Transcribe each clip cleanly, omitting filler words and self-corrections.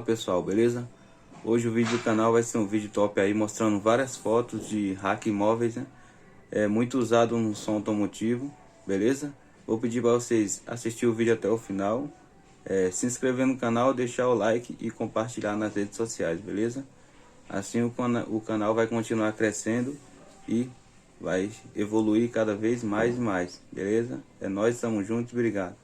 pessoal, beleza? Hoje o vídeo do canal vai ser um vídeo top aí, mostrando várias fotos de hack móveis, né? É muito usado no Som Automotivo, beleza? Vou pedir para vocês assistir o vídeo até o final, se inscrever no canal, deixar o like e compartilhar nas redes sociais, beleza? Assim o canal vai continuar crescendo e vai evoluir cada vez mais e mais, beleza? É nóis, estamos juntos, obrigado.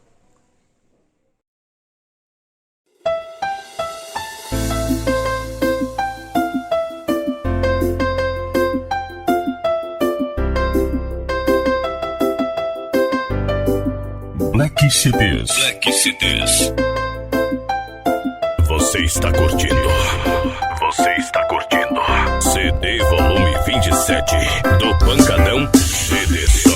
Black CDs. Você está curtindo. CD volume 27 do Pancadão Seleção.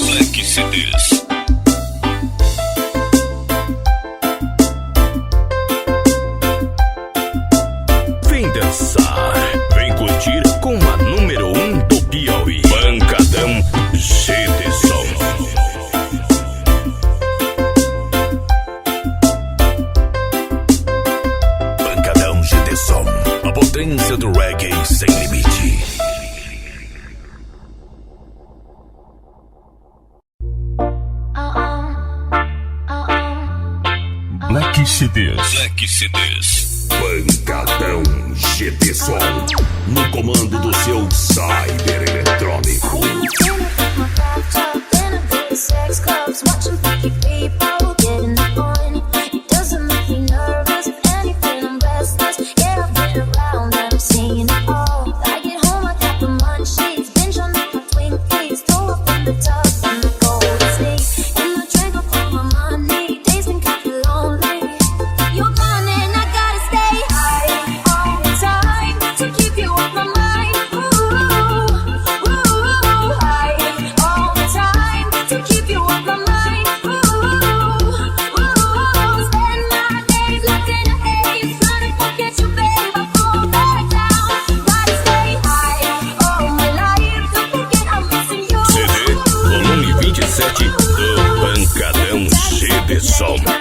Black CDs. Vem dançar, vem curtir com a número 1 do Piauí. Pancadão Seleção. Pancadão Seleção, a potência do reggae sem limite. Black CDs. Pancadão GT-Som, no comando do seu cyber eletrônico. Keep you on my mind. Ooh, ooh, ooh. Seleção.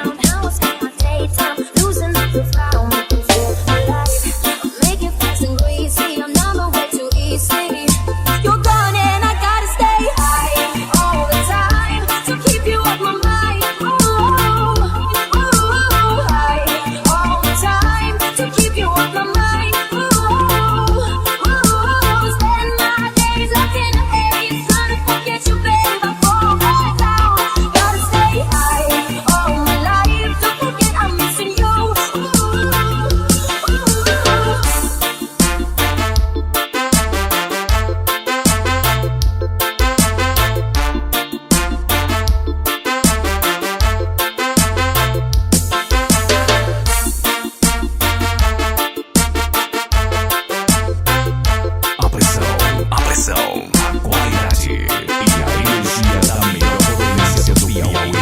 A pressão, a qualidade e a energia da melhor potência do Piauí.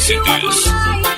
CDs.